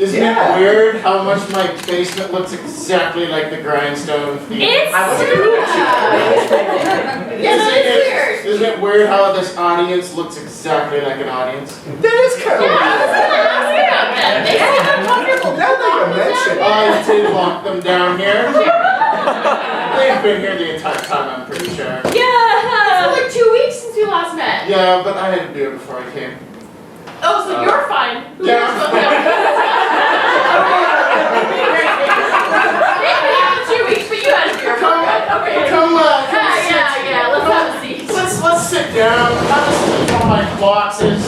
Isn't it weird how much my basement looks exactly like the grindstone? It's true. Isn't it weird how this audience looks exactly like an audience? That is kind of Yeah, they seem uncomfortable. Now that you mention it. I did lock them down here. They've been here the entire time, I'm pretty sure. Yeah. It's like 2 weeks since we last met. Yeah, but I had a beer before I came. Oh, so you're fine. Who Yeah. cares about that? Maybe not 2 weeks, but you had a beer. Okay. Come on. Yeah. Let's have a seat. Let's sit down. Have a seat on my boxes.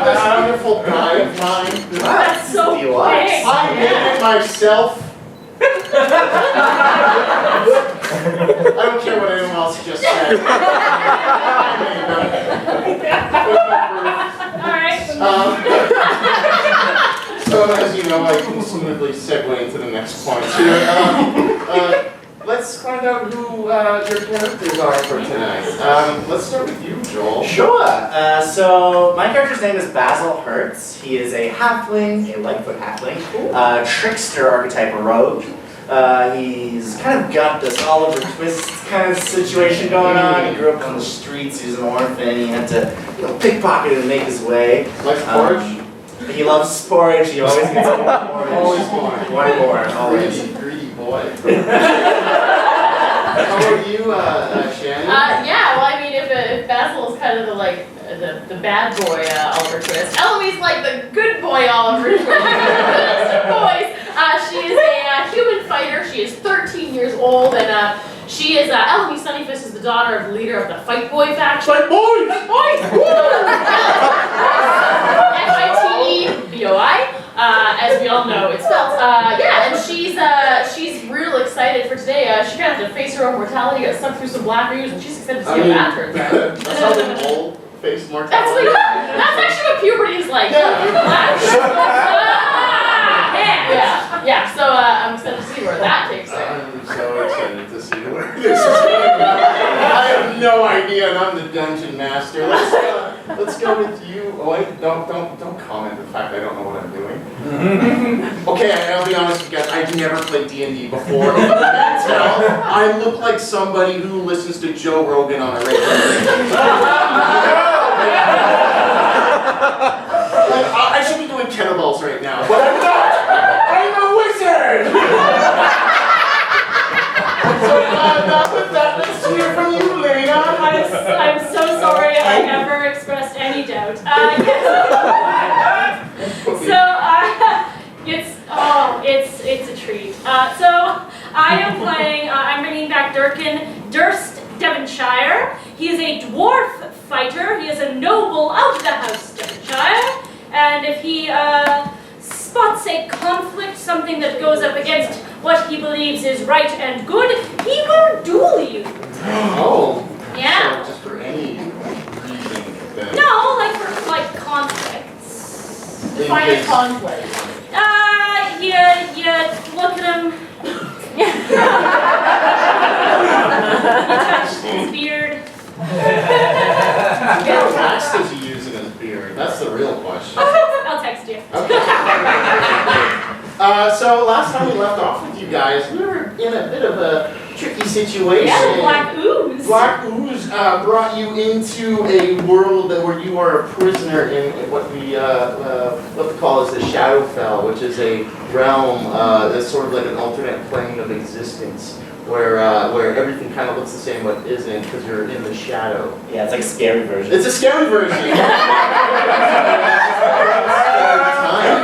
This wonderful guy of mine. That's so big. I made it myself. I don't care what anyone else just said. I made them. Alright. So as you know, I can smoothly segue into the next point here. Let's find out who your characters are for tonight. Let's start with you, Joel. Sure. So my character's name is Basil Hertz. He is a halfling, a Lightfoot halfling, trickster archetype rogue. He's kind of got this Oliver Twist kind of situation going on. He grew up on the streets. He's an orphan. He had to, pickpocket and make his way. Like porridge? He loves porridge. He always gets more porridge. Always more. One more. Always. Greedy boy. How about you, Shannon? Yeah, well, I mean, if Basil is kind of the bad boy Oliver Twist, Ellamie's like the good boy Oliver Twist. Boys. She is a human fighter. She is 13 years old, and she is Ellamie Sunnyfist is the daughter of the leader of the Fight Boy faction. Fight boys! Fight Boys! FITBOI, as we all know it's spelled. And she's real excited for today. She kind of had to face her own mortality, got stuck through some black ooze, and she's excited to see how that turns out. That's how they all face mortality. That's actually what puberty is like. So I'm excited to see where that takes her. I'm so excited to see where this is going. I have no idea, and I'm the dungeon master. Let's go with you. Oh, wait, don't comment the fact I don't know what I'm doing. Okay, I'll be honest with you guys. I've never played D&D before. You can tell I look like somebody who listens to Joe Rogan on a regular basis. I should be doing kettlebells right now, but I'm not. I'm a wizard. So with that, let's hear from you, Lena. I'm so sorry I never expressed any doubt. It's a treat. So I am playing, I'm bringing back Durkin, Durst Devonshire. He is a dwarf fighter. He is a noble out of the house Devonshire. And if he spots a conflict, something that goes up against what he believes is right and good, he will duel you. Oh. Yeah. So just for any reason. Then. No, like conflicts. Define a conflict. You look at him. You touch his beard. What tax does he use in his beard? That's the real question. I'll text you. Okay. So last time we left off with you guys, we were in a bit of a tricky situation. Yeah, black ooze. Black ooze brought you into a world where you are a prisoner in what we call as the Shadowfell, which is a realm that's sort of like an alternate plane of existence, where everything kind of looks the same but isn't because you're in the shadow. Yeah, it's like a scary version. It's a scary version.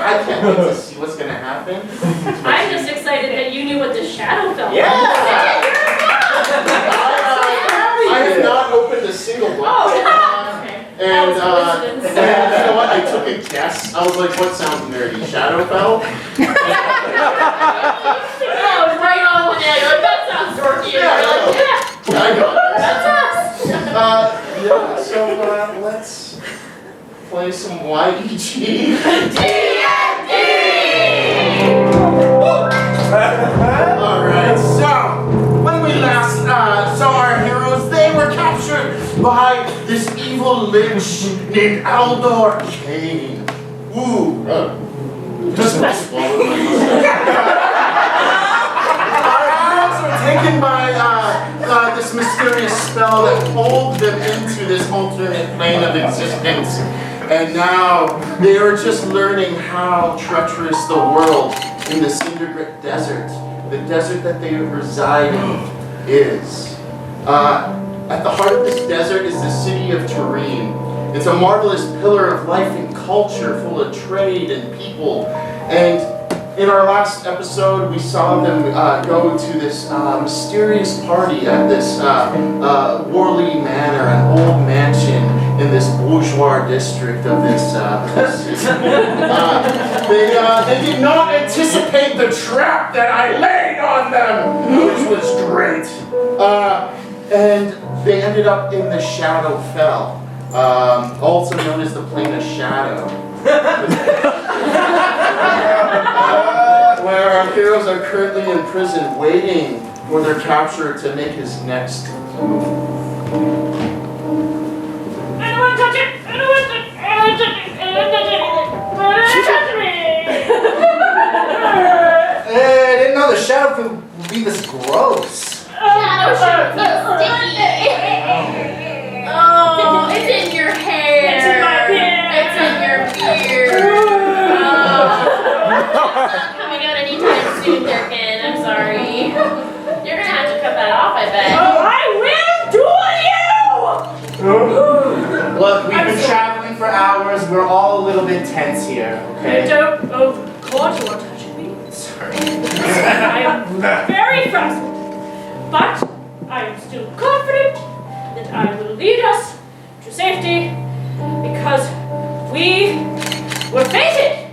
I can't wait to see what's going to happen. I'm just excited that you knew what the Shadowfell was. Yeah! I have not opened a single book. Oh, okay. And, That was a coincidence. and you know what? I took a guess. I was like, what sounds nerdy? Shadowfell? Oh, right on the nail. Like, that sounds dorky. And you're like, yeah, I got this. that's us. So let's play some yegDND. Alright, so when we last saw our heroes, they were captured by this evil lich named Aldore Caine. Ooh. Just swallowed my Our heroes were taken by this mysterious spell that pulled them into this alternate plane of existence. And now they are just learning how treacherous the world in the Cindergrit Desert, the desert that they reside in, is. At the heart of this desert is the city of Turin. It's a marvelous pillar of life and culture, full of trade and people. And in our last episode, we saw them go to this mysterious party at this Worley Manor, an old mansion in this bourgeois district of this city. They did not anticipate the trap that I laid on them, which was great. And they ended up in the Shadowfell, also known as the Plane of Shadow. Where our heroes are currently in prison waiting for their capturer to make his next move. I don't want to touch it! I don't want to touch it! I don't want to touch it! I don't want to touch it! I didn't know the shadow would be this gross. Shadow should feel sticky. Oh, it's in your hair. It's in my beard. It's in your beard. It's not coming out anytime soon, Durkin. I'm sorry. You're gonna have to cut that off, I bet. Oh, I will duel you! Look, we've been traveling for hours. We're all a little bit tense here, okay? Don't overcourt your touching me. Sorry. I am very frazzled, but I am still confident that I will lead us to safety because we were fated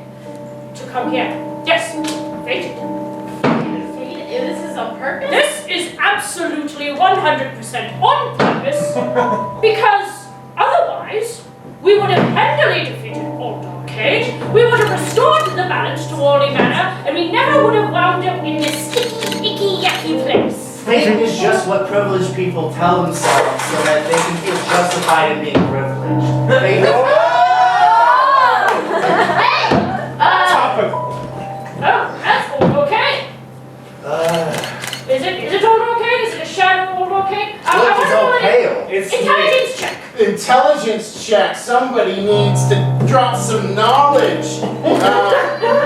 to come here. Yes, fated. This is on purpose? This is absolutely 100% on purpose because otherwise we would have handily defeated Aldore Caine, we would have restored the balance to Worley Manor, and we never would have wound up in this sticky, icky, yucky place. Fate is just what privileged people tell themselves so that they can feel justified in being privileged. They know. Topical. Oh, that's Aldore Caine. Is it Aldore Caine? Is it a shadow of Aldore Caine? Look, it's all pale. Intelligence check. Intelligence check. Somebody needs to drop some knowledge.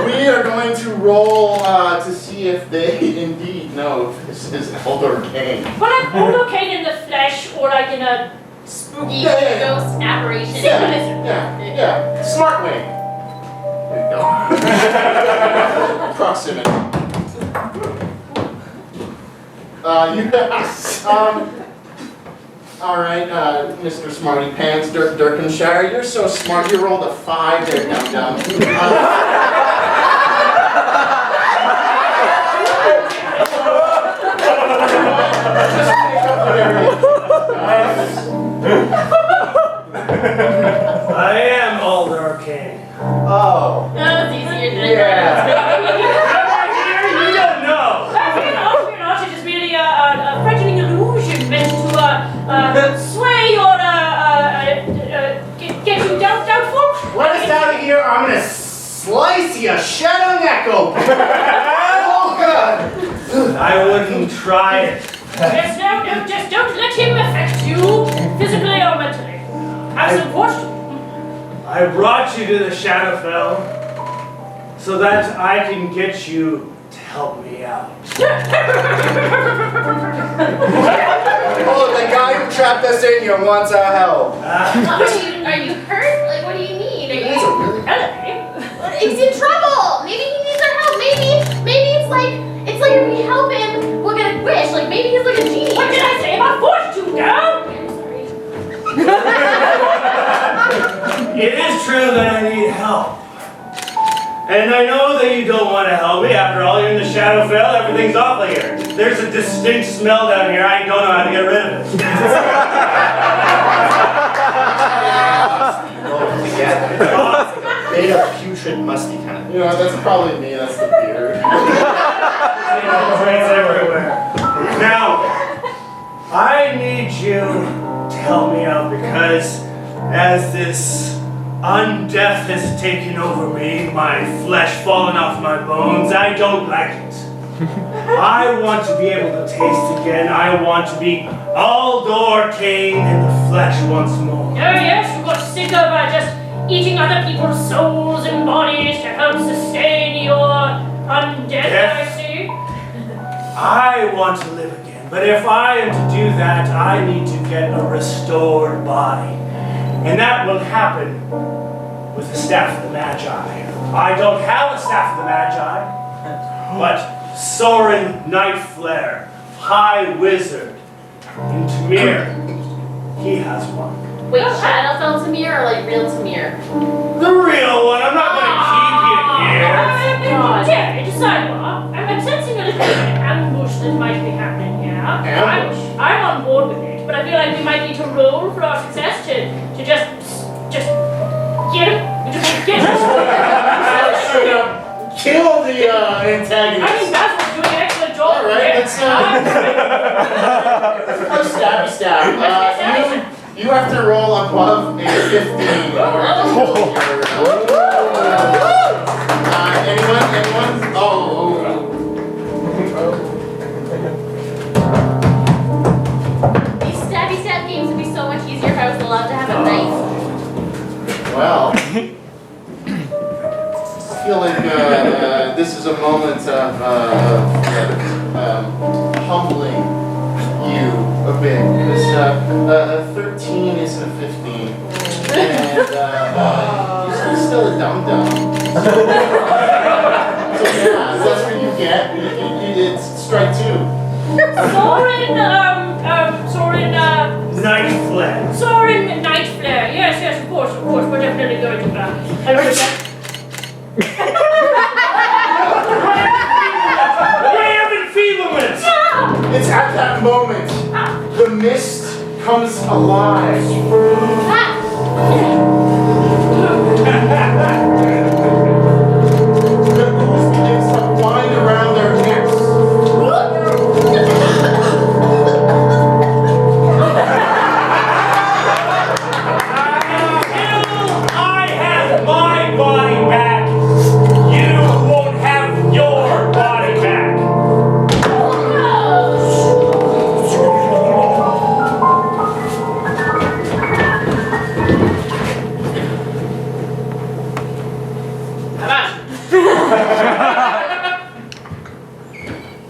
We are going to roll to see if they indeed know if this is Aldore Caine. But like Aldore Caine in the flesh or like in a spooky Yeah. Ghost apparition. Yeah. Smart way. There you go. Proximity. All right, Mr. Smarty Pants, Durkinshire, you're so smart. You rolled a 5 there, dum-dum. I am Aldore Caine. Oh. That was easier than Yeah. You don't know. You're not. It's just really a frightening illusion meant to sway or get you doubtful. Let us out of here or I'm gonna slice your shadow neck open. Oh, God. I wouldn't try it. Yes, no, just don't let him affect you physically or mentally. Have some caution. I brought you to the Shadowfell so that I can get you to help me out. Oh, the guy who trapped us in here wants our help. Are you hurt? Like, what do you mean? That's a really He's in trouble. Maybe he needs our help. Maybe it's like if we help him, we'll get a wish. Like maybe he's like a genie. What did I say about fortitude, girl? I'm sorry. It is true that I need help. And I know that you don't want to help me. After all, you're in the Shadowfell, everything's awful here. There's a distinct smell down here. I don't know how to get rid of it. Yeah. Made of putrid, musty kind of. You know, that's probably me. That's the beard. It's everywhere. Now, I need you to help me out because as this Undeath has taken over me, my flesh fallen off my bones. I don't like it. I want to be able to taste again. I want to be Aldore Caine in the flesh once more. Oh yes, you got sick of just eating other people's souls and bodies to help sustain your undead, Yes. I see. I want to live again, but if I am to do that, I need to get a restored body. And that will happen with the Staff of the Magi. I don't have a Staff of the Magi, but Soren Nightflare, High Wizard, in Tamir, he has one. Wait, Shadowfell Tamir or like real Tamir? The real one, I'm not going to keep you here. Yeah, decide what. I'm sensing a little bit of an ambush that might be happening here. Ambush? I'm on board with it, but I feel like we might need to roll for our success to just get him. Get him. Should have killed the antagonist. I think Basil's doing an excellent job. All right, let's stab. You have to roll above a 15 in order to kill your. Anyone? Oh. These stabby stab games would be so much easier if I was allowed to have a knife. Well, I feel like this is a moment of humbling you a bit, because 13 isn't a 15, and you're still a dum-dum. So yeah, that's what you get. It's strike 2. Soren Nightflare. Yes, of course. We're definitely going to help with that. It's at that moment the mist comes alive. The ooze begins to wind around their necks. I have my body back. You won't have your body back.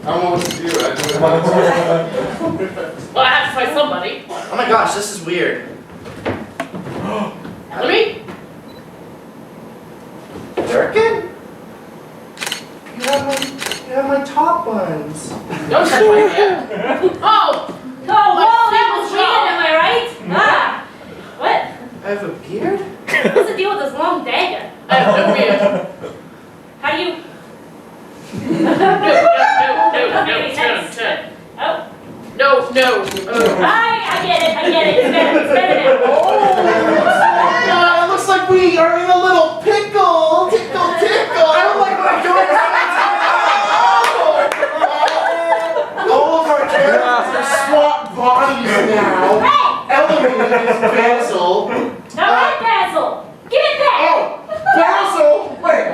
I don't know what to do. Well, I have to find somebody. Oh my gosh, this is weird. Ellamie? Durkin? You have my top buns. Don't touch my hair. Oh! Oh, well, that was weird, am I right? What? I have a beard? What's the deal with this long dagger? I have no beard. How do you... No, turn. Oh. No. I get it. It's better now. It looks like we are in a little pickle. Tickle. I don't like what I'm doing. All of our characters are swap bodies now. Ellamie is Basil. All right, Basil. Give it back. Oh, Basil! Wait.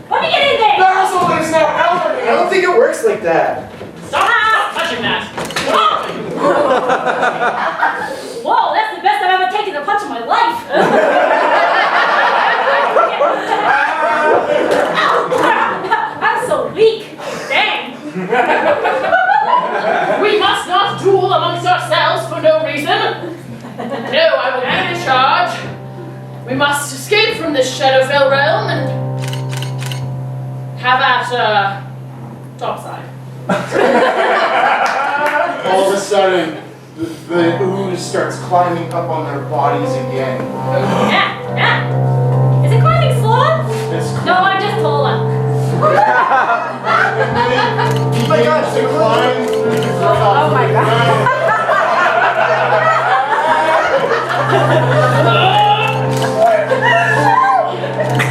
Let me get in there. Basil is now Ellamie. I don't think it works like that. Stop touching that. Whoa, that's the best I've ever taken a punch in my life. I'm so weak. Dang. We must not duel amongst ourselves for no reason. No, I will be in charge. We must escape from this Shadowfell realm and have at topside. All of a sudden, the ooze starts climbing up on their bodies again. Yeah. Is it climbing slow? It's No, I'm just taller. He begins to climb through the ground. Oh my God.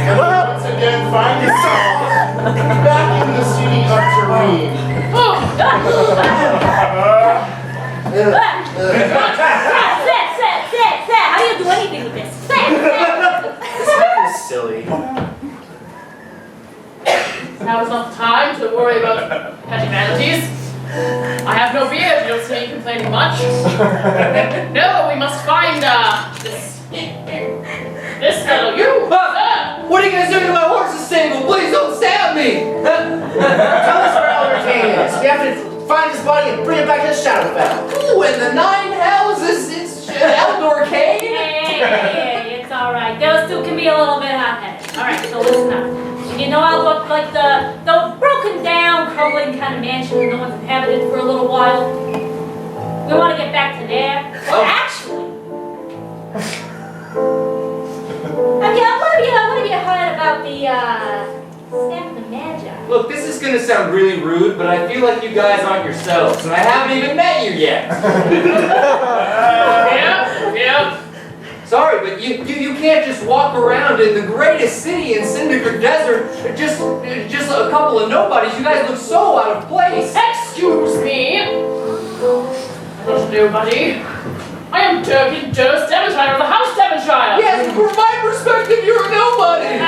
And once again find yourself back in the city of Durkin. How do you do anything with this? silly. Now is not the time to worry about petty vanities. I have no beard, you don't see me complaining much. No, we must find, this fellow, you! What are you guys doing to my horse's stable? Please don't stab me! Tell us where Aldore Caine is. We have to find his body and bring it back to Shadowfell. Ooh, in the 9 hells, it's Aldore Caine? Hey, it's alright. Those two can be a little bit hot-headed. Alright, so listen up. You know, I look like the broken down, crumbling kind of mansion that no one's inhabited for a little while. We want to get back to there. Oh. Actually, what have you heard about the staff of the Magi? Look, this is gonna sound really rude, but I feel like you guys aren't yourselves, and I haven't even met you yet. Yep. Sorry, but you can't just walk around in the greatest city in Syndicate Desert, just a couple of nobodies. You guys look so out of place. Excuse me. I'm not nobody. I am Durkin, Durst, Devonshire of the House Devonshire. Yes, from my perspective, you're a nobody.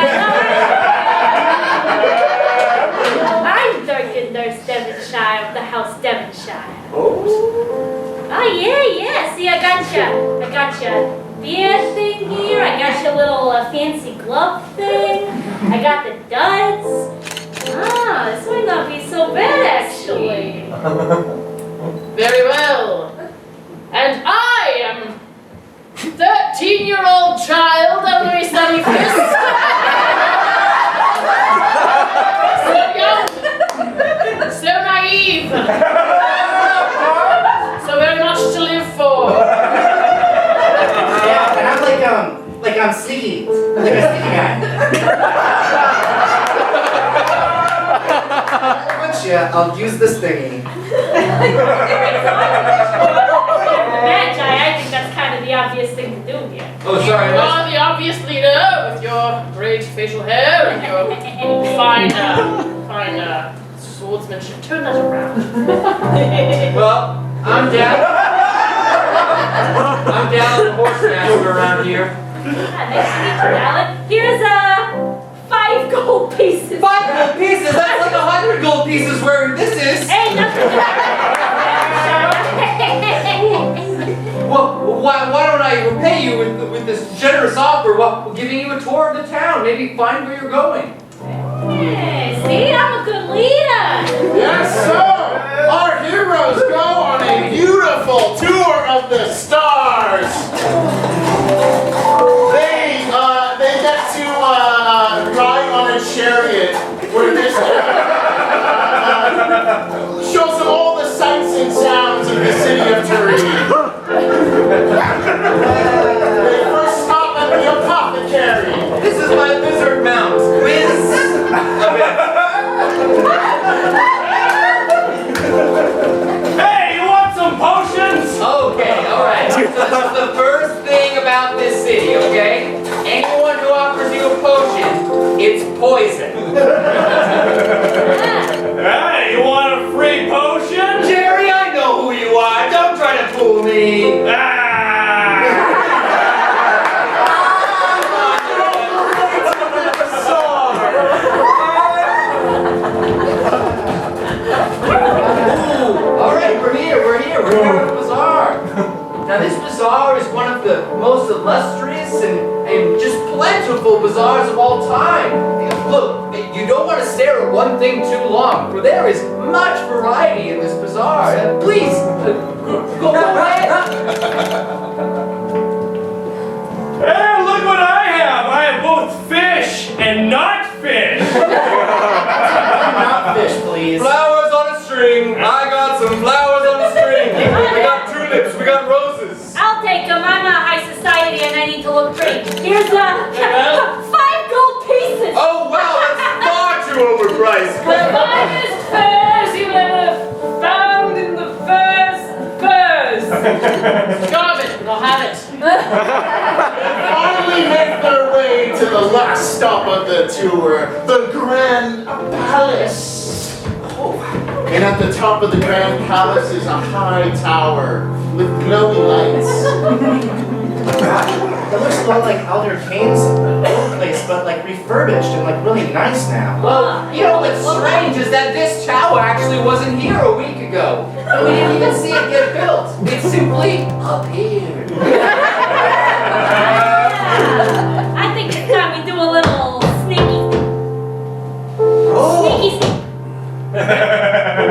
I'm Durkin, Durst, Devonshire of the House Devonshire. Oh. Oh yeah. See, I got ya beard thing here. I got your little fancy glove thing. I got the duds. Ah, this might not be so bad actually. Very well. And I am 13-year-old child, Ellamie Sunny Fist. So young, so naive, so very much to live for. Yeah, and I'm sneaky. Like a sneaky guy. I'll use this thingy. Magi, I think that's kind of the obvious thing to do here. Oh, sorry. You are the obvious leader with your great facial hair and your fine swordsmanship. Turn that around. Well, I'm down. I'm down the horse master around here. Nice to meet you, Alan. Here's 5 gold pieces. 5 gold pieces? That's like 100 gold pieces where this is. Hey, nothing. Well, why don't I repay you with this generous offer while giving you a tour of the town? Maybe find where you're going. Hey, see, I'm a good leader. Yes, sir! Our heroes go on a beautiful tour of the stars! They get to ride on a chariot where this shows them all the sights and sounds of the city of Turin. They first stop at the apothecary. This is my lizard mount. Hey, you want some potions? Okay, alright. So this is the first thing about this city, okay? Anyone who offers you a potion, it's poison. Hey, you want a free potion? Jerry, I know who you are. Don't try to fool me. Alright, we're here at the bazaar. Now this bazaar is one of the most illustrious and just plentiful bazaars of all time. Look, you don't want to stare at one thing too long, for there is much variety in this bazaar. Please, go ahead. Hey, look what I have! I have both fish and not fish! Not fish, please. Flowers on a string. I got some flowers on a string. We got tulips, we got roses. I'll take them. I'm a high society and I need to look pretty. Here's 5 gold pieces. Oh wow, that's far too overpriced. The finest furs you ever found in the furs. Garbage, but I'll have it. Finally make their way to the last stop of the tour, the Grand Palace. And at the top of the Grand Palace is a high tower with glowing lights. That looks a lot like Aldore Caine's place, but like refurbished and like really nice now. Well, you know what's strange is that this tower actually wasn't here a week ago. And we didn't even see it get built. It simply appeared. I think it's time we do a little sneaky. Oh, Sneaky, sneaky.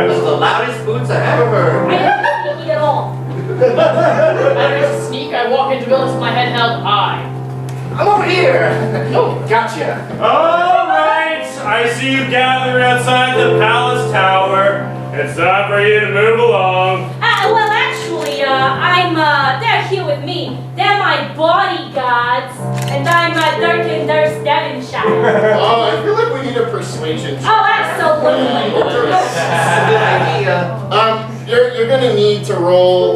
those are the loudest boots I've ever heard. I don't sneaky at all. After a sneak, I walk into buildings with my head held high. I'm over here. Oh, gotcha. All right, I see you gathered outside the palace tower. It's time for you to move along. Well, actually, they're here with me. They're my bodyguards, and I'm Durkin Durst Devonshire. Oh, I feel like we need a persuasion check. Oh, absolutely. That's a good idea. You're gonna need to roll.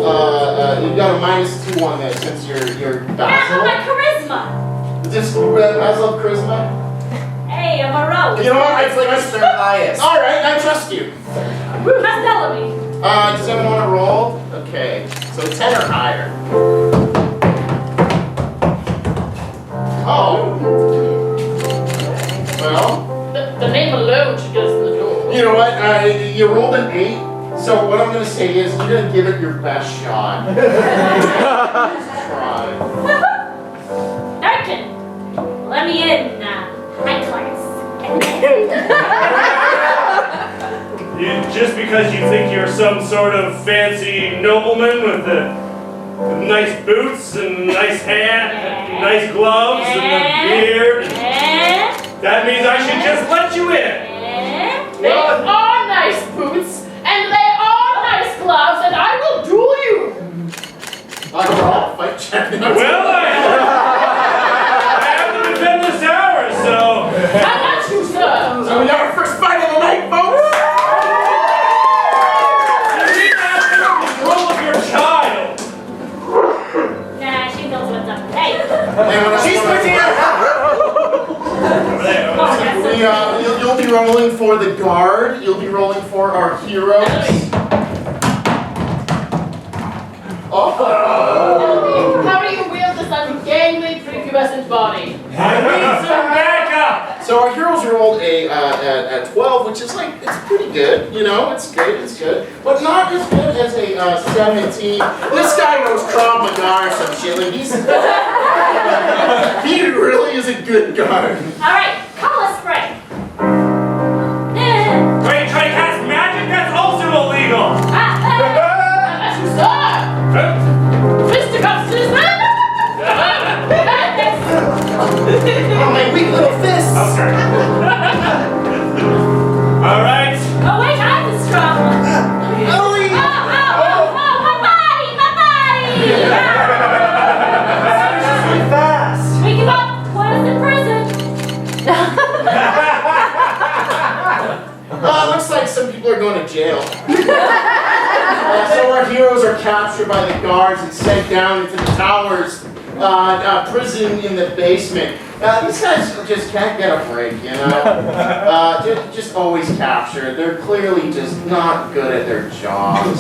You got a -2 on this since you're How Basil. about charisma? Just Basil charisma. Hey, I'm a rogue. You know what? I That's their highest. All right, I trust you. How's Ellamie? Does anyone want to roll? Okay, so 10 or higher. Oh. Well, The name alone should get us in the door. you know what? You rolled an 8. So what I'm gonna say is you're gonna give it your best shot. Try. Durkin, let me in, high class. Just because you think you're some sort of fancy nobleman with the nice boots and nice hat, and nice gloves and the beard, that means I should just let you in. They are nice boots, and they are nice gloves, and I will duel you. I'll fight check. Well, I have to defend this tower, so. How much you, sir? So we got our first fight of the night, folks. Control of your child. Nah, she knows what's up. Hey, She's pretty. Over there. oh, that's so You'll be rolling for the guard. You'll be rolling for our heroes. Oh. How do you wield this ungainly, prepubescent body? I need some backup. So our heroes rolled a 12, which is like, it's pretty good, you know, it's good, but not as good as a 17. This guy knows Krav Maga or some shit, like he really is a good guard. all right, color spray. Are you trying to cast magic? That's also illegal. That's you, sir. Fisticuffs to his man. Oh, my weak little fists. Okay. All right. Oh wait, I'm the strong one. Ellie! Oh, my body, my body. Really fast. Wake him up. Put us in prison. It looks like some people are going to jail. So our heroes are captured by the guards and sent down into the tower's prison in the basement. These guys just can't get a break, you know? Just always captured. They're clearly just not good at their jobs.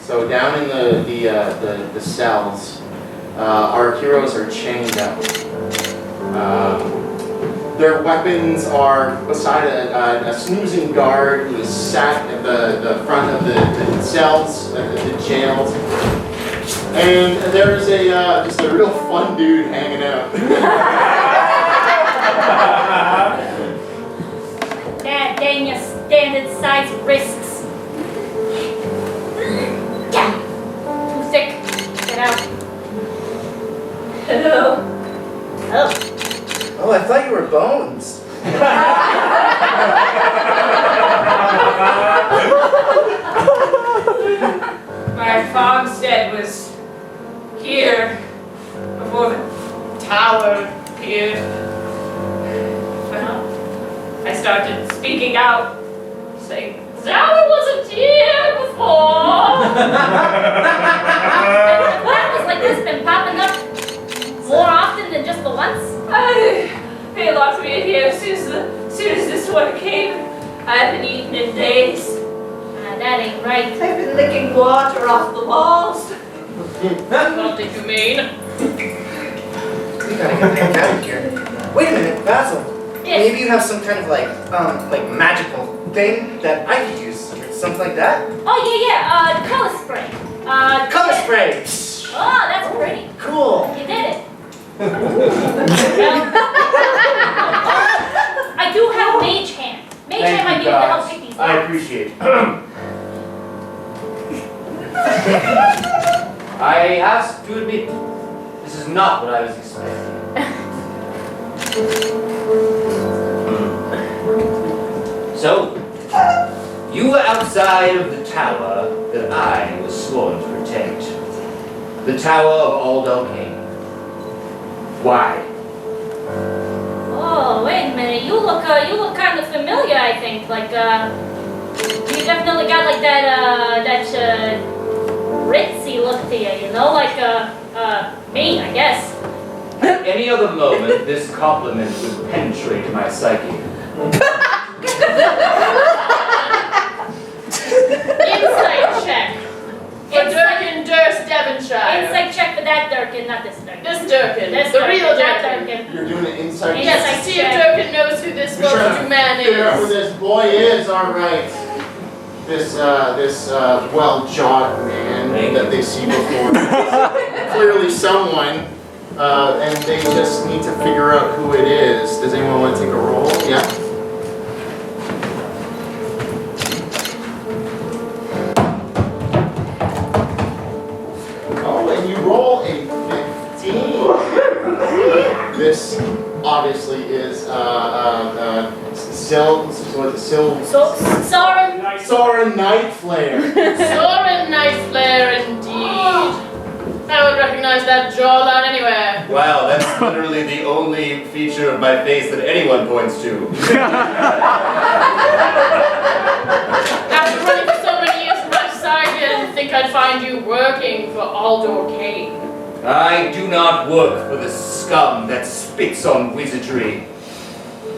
So down in the cells, our heroes are chained up. Their weapons are beside a snoozing guard who is sat at the front of the cells, the jails. And there's just a real fun dude hanging out. That dang your standard size wrists. Too thick. Get out. Hello. Oh. Oh, I thought you were Bones. My farmstead was here before the tower appeared. Well, I started speaking out, saying, Tower wasn't here before. What was like this been popping up more often than just the once? they locked me in here as soon as this one came. I haven't eaten in days. That ain't right. I've been licking water off the walls. What did you mean? We gotta get the heck out of here. Wait a minute, Basil. Yes. Maybe you have some kind of like magical thing that I could use. Something like that? Oh yeah, color spray. Color spray! Oh, that's pretty. Cool. You did it. I do have mage hand. Mage hand might be able to help pick these I up. appreciate it. I have to admit, this is not what I was expecting. So, you were outside of the tower that I was sworn to protect. The Tower of Aldore Caine. Why? Oh, wait a minute. You look kind of familiar. I think like you definitely got like that ritzy look to you. You know, like me, I guess. At any other moment, this compliment would penetrate my psyche. Insight check. For Durkin Durst, Devonshire. Insight check for that Durkin, not this Durkin. This Durkin. This The Durkin, real that Durkin. Durkin. You're doing an insight check. Yes, to see if Durkin knows who this well-to-do man Figure out who is. this boy is, alright. This well-jawed man that they see before. Clearly someone, and they just need to figure out who it is. Does anyone want to take a roll? Yeah. Oh, and you roll a 15. This obviously is Soren Nightflare. Soren Nightflare indeed. I would recognize that jawline anywhere. Wow, that's literally the only feature of my face that anyone points to. After running for so many years from my side, I didn't think I'd find you working for Aldore Caine. I do not work for the scum that spits on wizardry.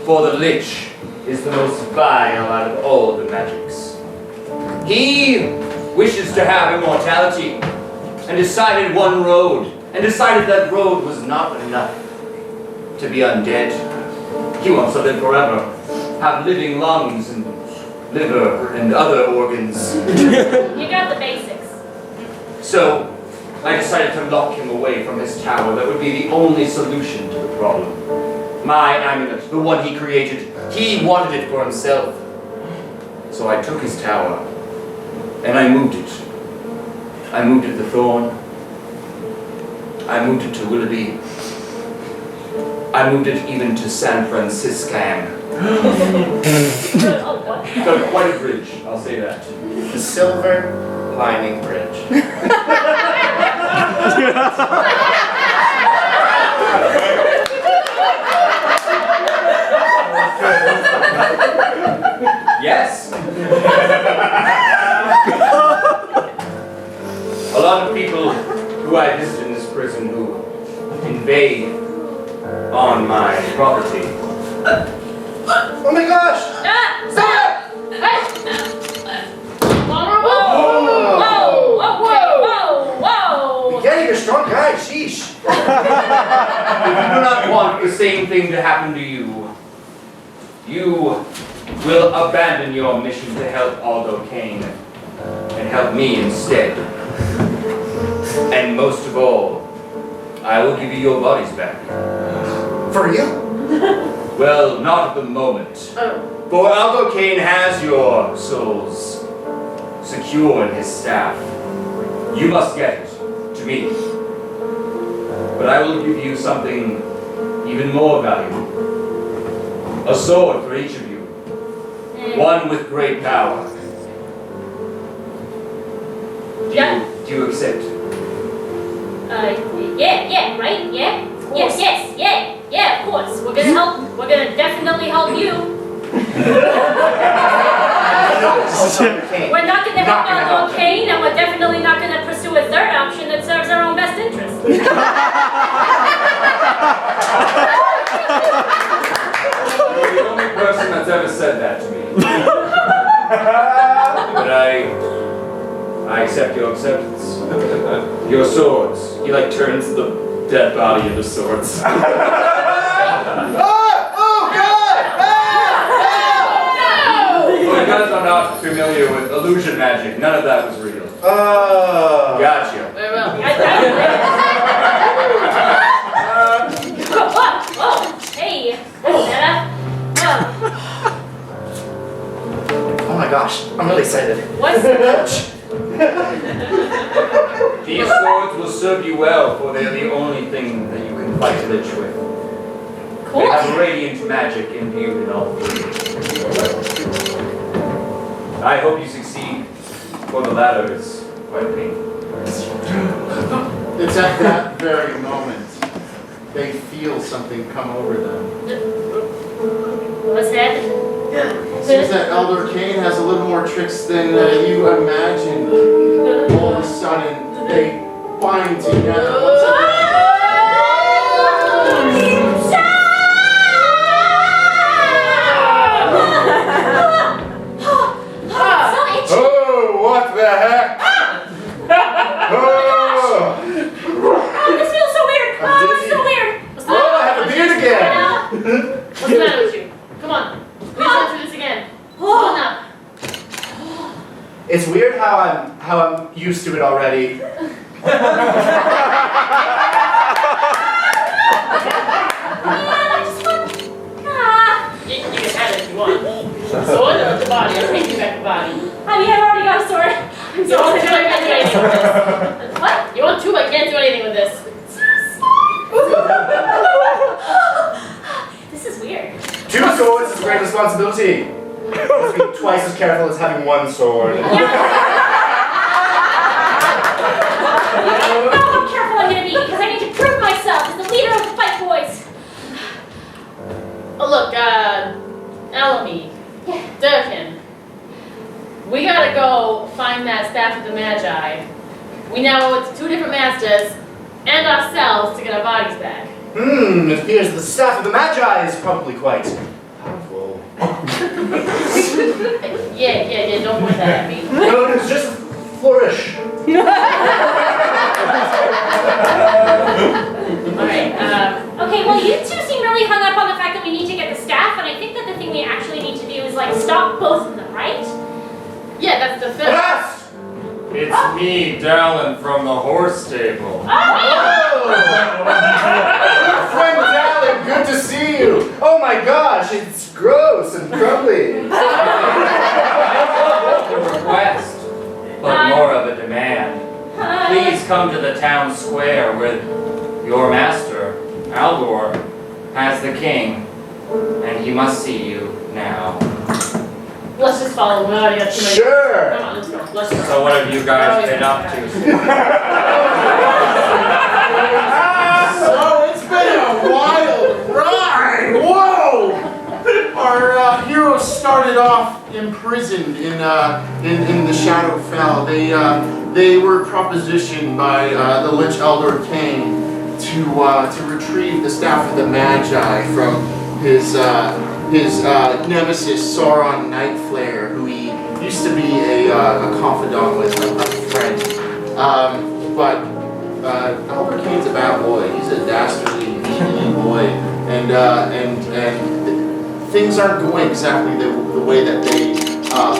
For the Lich is the most vile out of all the magics. He wishes to have immortality, and decided one road, and decided that road was not enough to be undead. He wants to live forever, have living lungs and liver and other organs. You got the basics. So, I decided to lock him away from his tower. That would be the only solution to the problem. My amulet, the one he created, he wanted it for himself. So I took his tower, and I moved it. I moved it to Thorn. I moved it to Willoughby. I moved it even to San Francisco. Oh, what? Got quite a bridge, I'll say that. The Silver Lining Bridge. Yes? A lot of people who I visit in this prison who invade on my property. Oh my gosh! Whoa! Yeah, you're a strong guy, sheesh. If you do not want the same thing to happen to you, you will abandon your mission to help Aldore Caine and help me instead. And most of all, I will give you your bodies back. For real? Well, not at the moment. For Aldore Caine has your souls secure in his staff. You must get it to me. But I will give you something even more valuable. A sword for each of you. One with great power. Do you accept? Yeah, right? Yeah? Yes, of course. We're gonna help. We're gonna definitely help you. We're not gonna help Aldore Caine, and we're definitely not gonna pursue a third option that serves our own best interest. You're the only person that's ever said that to me. But I accept your acceptance. Your swords. He like turns the dead body into sorts. Oh God! Well, you guys are not familiar with illusion magic. None of that was real. Gotcha. Very well. Whoa, hey, Netta. Oh my gosh, I'm really excited. What's These swords will serve you well, for they are the only thing that you can fight Lich with. cool? They have radiant magic imbued in all three. I hope you succeed, for the latter is quite painful. It's at that very moment they feel something come over them. What's happening? It seems that Aldore Caine has a little more tricks than you imagined. All of a sudden, they bind together. Once oh, what the heck? Oh, This feels so weird. Oh, it's so weird. oh, I have a beard again. What's the matter with you? Come on. We just went through this again. Come on now. It's weird how I'm used to it already. You can have it if you want. Sword or the body? I'll take you back the body. I mean, I've already got a sword. I'm You so want two? I excited. can't do anything with this. What? You want two? I can't do anything with this. This is weird. 2 swords is a great responsibility. Must be twice as careful as having 1 sword. You know how careful I'm gonna be because I need to prove myself as the leader of the Fight Boys. Oh, look, Ellamie, Durkin, we gotta go find that staff of the Magi. We now owe it to 2 different masters and ourselves to get our bodies back. It appears the staff of the Magi is probably quite powerful. Yeah, don't point that at me. No, it's just a flourish. Alright, Okay, well, you two seem really hung up on the fact that we need to get the staff, and I think that the thing we actually need to do is, like, stop both of them, right? yeah, that's the thing. Yes! It's me, Dallin, from the horse stable. Friend Dallin, good to see you. Oh my gosh, it's gross and crumbly. A request, but more of a demand. Please come to the town square where your master, Aldore, has the king, and he must see you now. Let's just follow him. We already got too many. Sure. Come on, let's go. Let's go. So what have you guys been up to? So it's been a wild ride. Whoa! Our heroes started off imprisoned in the Shadowfell. They were propositioned by the Lich Aldore Caine to retrieve the staff of the Magi from his nemesis Sauron Nightflare, who he used to be a confidant with, a friend. But Aldore Caine's a bad boy. He's a dastardly, needy boy, and things aren't going exactly the way that they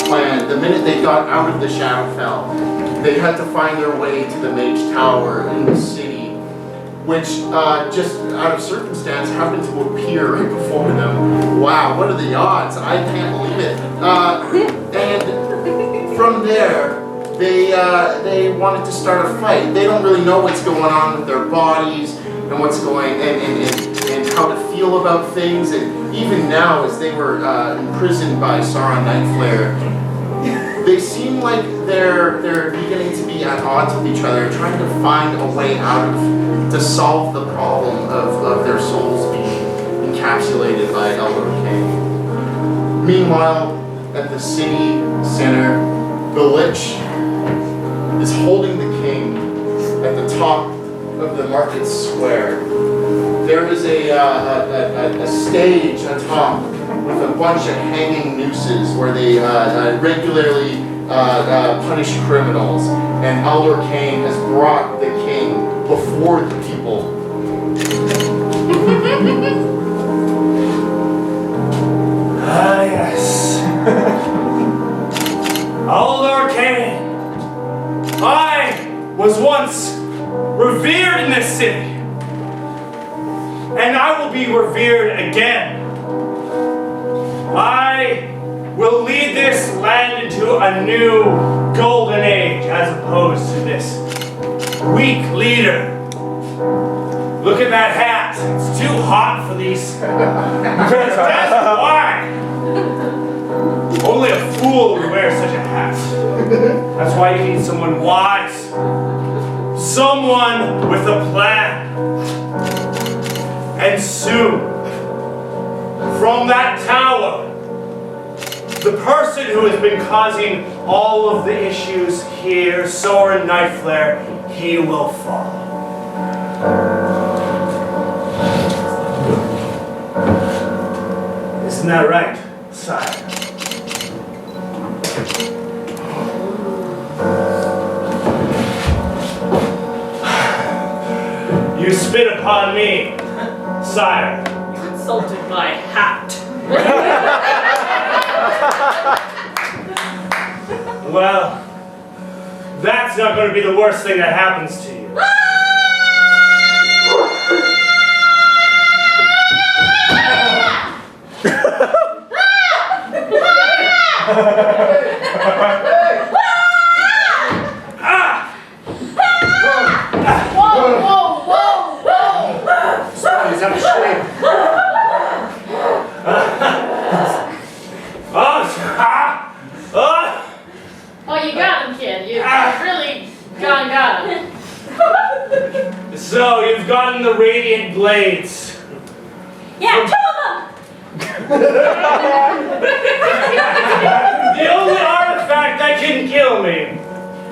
planned. The minute they got out of the Shadowfell, they had to find their way to the Mage Tower in the city, which just out of circumstance happened to appear right before them. Wow, what are the odds? I can't believe it. And from there, they wanted to start a fight. They don't really know what's going on with their bodies and what's going and how to feel about things. And even now, as they were imprisoned by Sauron Nightflare, they seem like they're beginning to be at odds with each other, trying to find a way out to solve the problem of their souls being encapsulated by Aldore Caine. Meanwhile, at the city center, the Lich is holding the king at the top of the market square. There is a stage atop with a bunch of hanging nooses where they regularly punish criminals, and Aldore Caine has brought the king before the people Ah, yes. Aldore Caine. I was once revered in this city. And I will be revered again. I will lead this land into a new golden age as opposed to this weak leader. Look at that hat. It's too hot for these. That's why. Only a fool would wear such a hat. That's why you need someone wise. Someone with a plan. And soon, from that tower, the person who has been causing all of the issues here, Soren Nightflare, he will fall. Isn't that right, sire? You spit upon me, sire. You insulted my hat. Well, that's not going to be the worst thing that happens to you. Somebody's up a shame. Oh, you got him, kid. You really got him. So, you've gotten the radiant blades. Yeah, 2 of them! The only artifact that can kill me.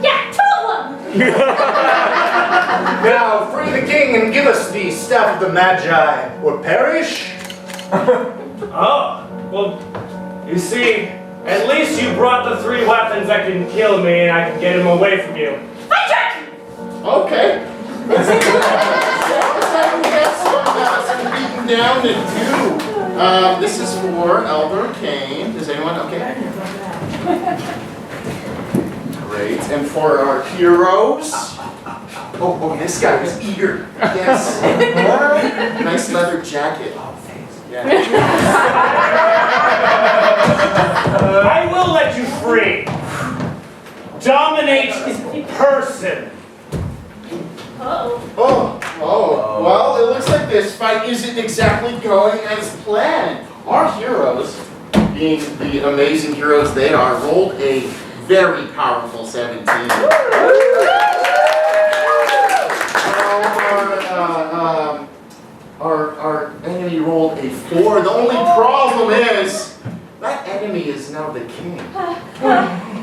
Yeah, 2 of them! Now, free the king and give us the staff of the Magi, or perish. Oh, well, you see, at least you brought the 3 weapons that can kill me and I can get him away from you. Fight! Okay. Looks like we have some beaten down to do. This is for Aldore Caine. Does anyone? Okay. Great. And for our heroes. Oh, this guy was eager. Yes. Nice leather jacket. Oh, thanks. Yeah. I will let you free. Dominate person. Oh, well, it looks like this fight isn't exactly going as planned. Our heroes, being the amazing heroes they are, rolled a very powerful 17. Our enemy rolled a 4. The only problem is, that enemy is now the king.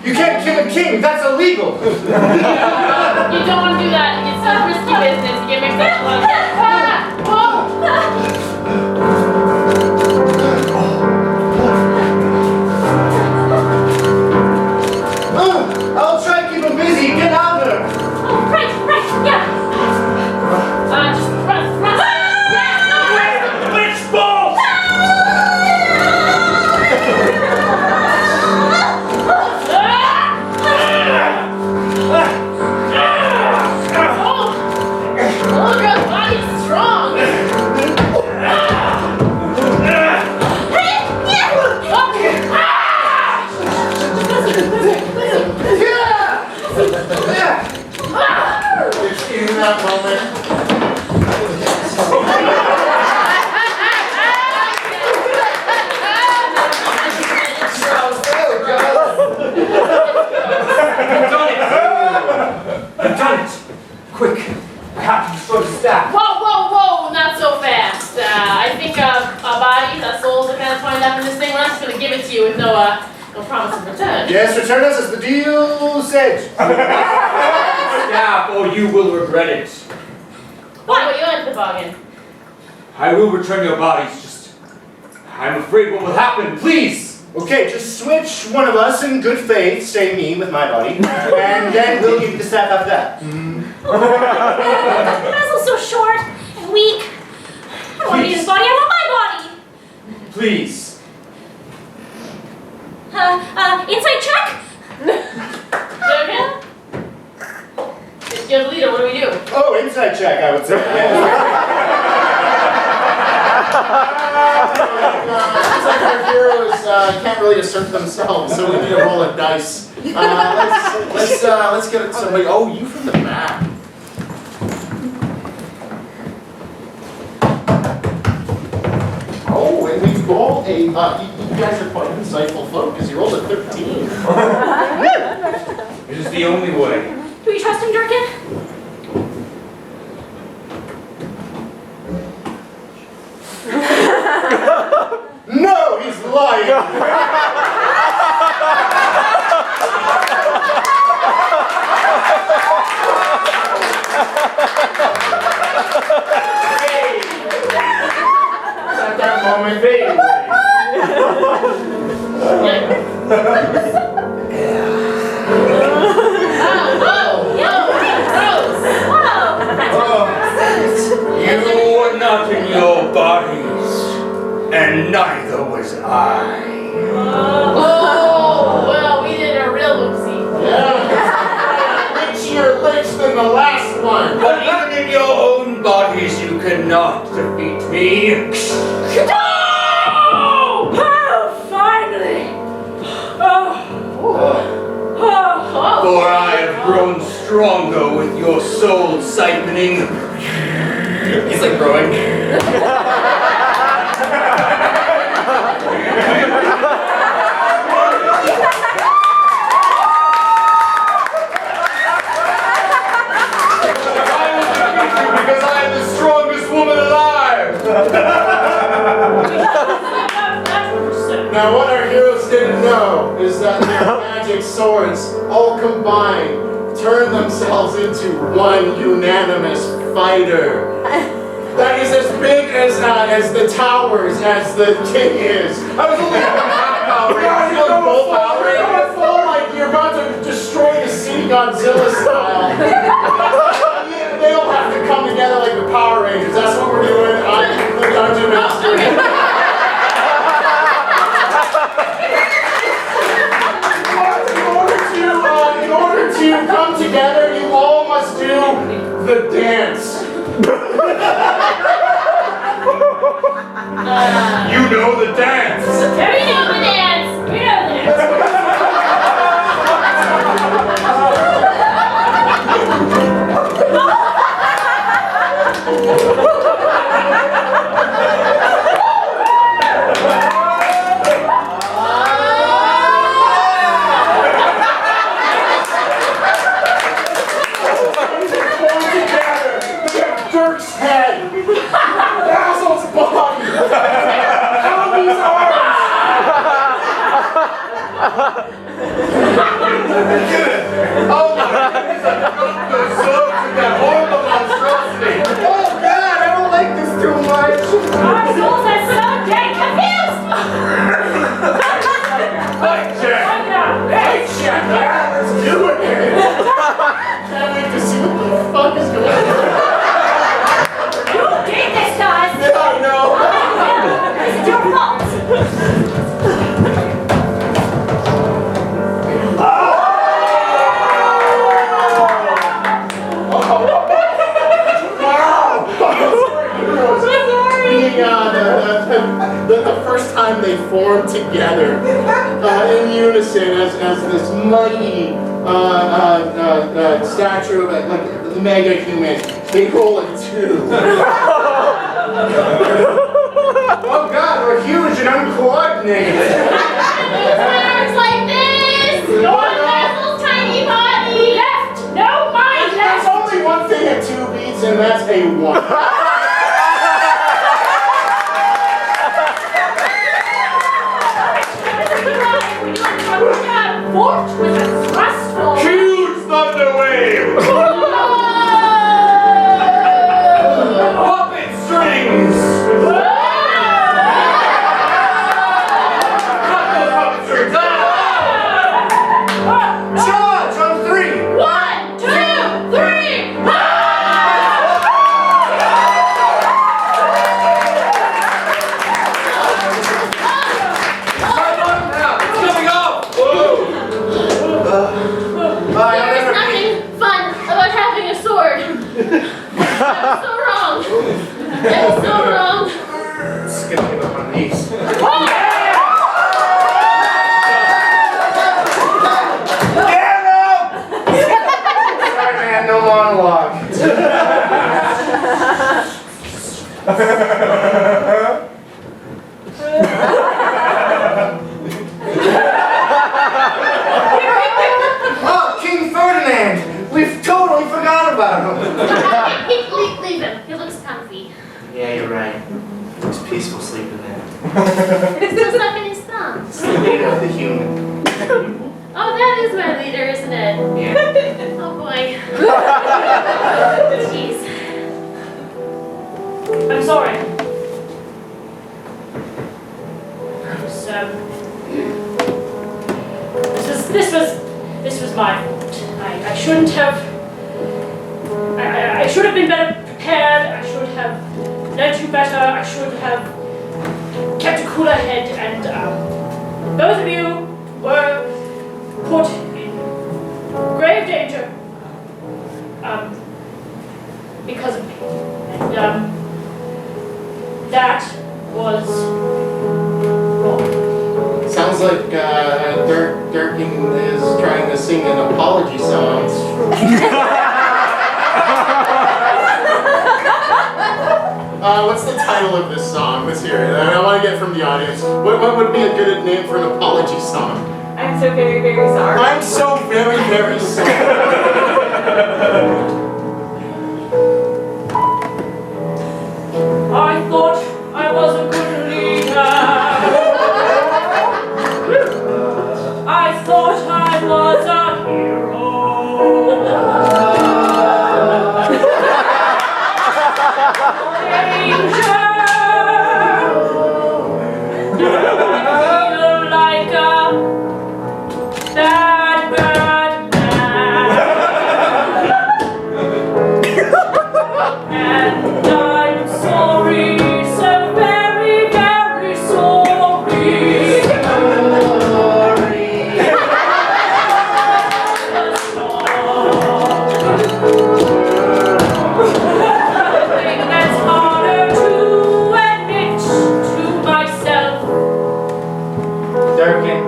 You can't kill a king, that's illegal. You don't want to do that. It's a risky business. You get mixed up with I'll try to keep him busy, get out there. Oh, right, yeah. just run. Yeah, no, Witch balls! Oh, girl's body's strong. In that moment. I've done it! Quick! I have to destroy the staff! Whoa, not so fast. I think our bodies, our souls are kind of twined up in this thing. We're not just going to give it to you with no promise of return. Yes, return us as the deal said. Staff, or you will regret it. Why were you into the bargain? I will return your bodies, just... I'm afraid what will happen, please! Okay, just switch one of us in good faith, say me with my body, and then we'll give you the staff after that. Basil's so short and weak. I I want his body, I want my body! Please. Insight check? Durkin? You're the leader, what do we do? Oh, inside check, I would say. Looks like our heroes can't really assert themselves, so we need to roll a dice. Let's get somebody. Oh, you from the back. Oh, and we rolled a. You guys are quite insightful folk because you rolled a 13. It is the only way. Do we trust him, Durkin? No, he's lying. At that moment, they You were not in your bodies, and neither was I. Oh, well, we did a real oopsie. Yeah. Richier licks than the last one. But even in your own bodies, you cannot defeat me. Oh, finally! For I have grown stronger with your soul siphoning. He's like growing. Because I am the strongest woman alive! Now, what our heroes didn't know is that their magic swords, all combined, turn themselves into one unanimous fighter. That is as big as the towers as the king is. I was only half Power Rangers. You know, both Power Rangers. Like you're about to destroy the city Godzilla style. They all have to come together like the Power Rangers. That's what we're doing. I'm the Dungeon Master. In order to come together, you all must do the dance. You know the dance! We know the dance! We know the dance! Dirk's head, Basil's body, Ellamie's arms. Oh my goodness, I got the soul to that horrible monstrosity. Oh God, I don't like this too much. Our souls are so dead confused! Fight check! Hey, check, yeah, let's do it. Can't wait to see what the fuck is going on. You did this to us! Yeah, I know. It's your fault! The first time they formed together in unison as this mighty statue of like the mega human, they roll a 2. Oh God, we're huge and uncoordinated. It works like this! Go on Basil's tiny body! Left! No, mine There's left! only one thing at 2 beats, and that's a 1. Forked with a thrustful. Huge thunder wave! Puppet strings! Cut those puppet strings! Charge on 3. 1, 2, 3! gonna give up on these. Sorry, man, no monologue. Oh, King Ferdinand! We've totally forgot about him. Leave him. He looks comfy. Yeah, you're right. It's peaceful sleeping there. He's still sucking his thumb. It's the leader of the human. Oh, that is my leader, isn't it? Yeah. Oh boy. Jeez. I'm sorry. This was my fault. I shouldn't have. I should have been better prepared. I should have led you better. I should have kept a cooler head. And both of you were put in grave danger because of me. And that was wrong. Sounds like Durkin is trying to sing an apology song. What's the title of this song? Let's hear it. I want to get from the audience. What would be a good name for an apology song? I'm so very, very sorry. I'm so very, very sorry. I thought I was a good leader. I thought I was a hero. Danger. I feel like a bad man. And I'm sorry, so very, very sorry. Nothing that's harder to admit to myself. Durkin.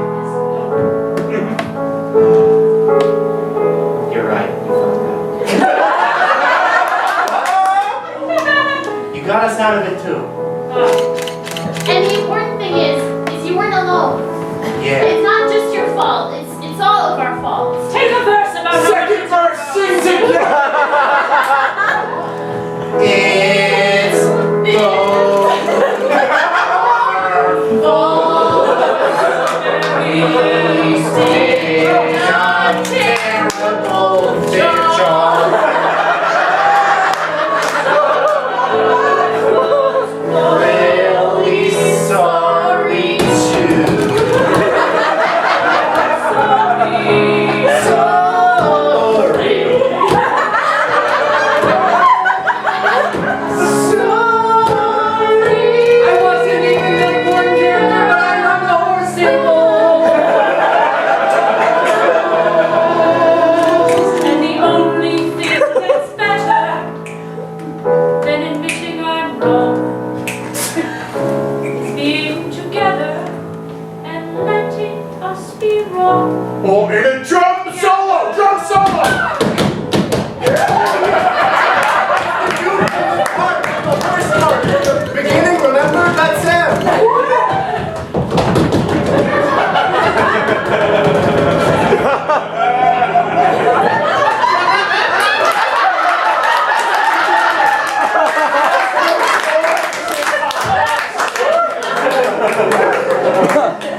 You're right. You got us out of it too. And the important thing is you weren't alone. Yeah. It's not just your fault. It's all of our faults. Take a verse about Second verse, sing together. It's really sorry too. I wasn't even the important character, but I love the horse symbol. And the only thing that's better than admitting I'm wrong is being together and letting us be wrong. Oh, and a drum solo! Drum solo! Beginning, remember? That's him!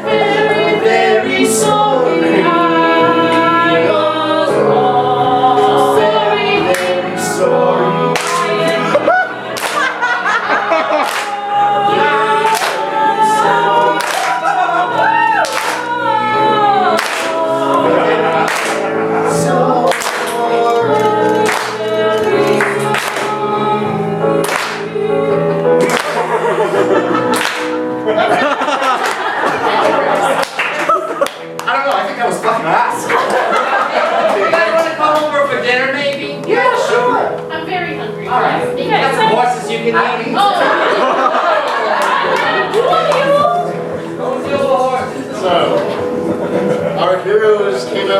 Very, very sorry.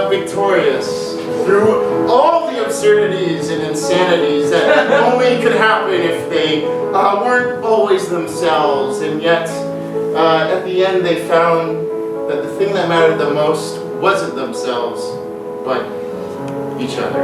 victorious through all the absurdities and insanities that only could happen if they weren't always themselves. And yet, at the end, they found that the thing that mattered the most wasn't themselves, but each other.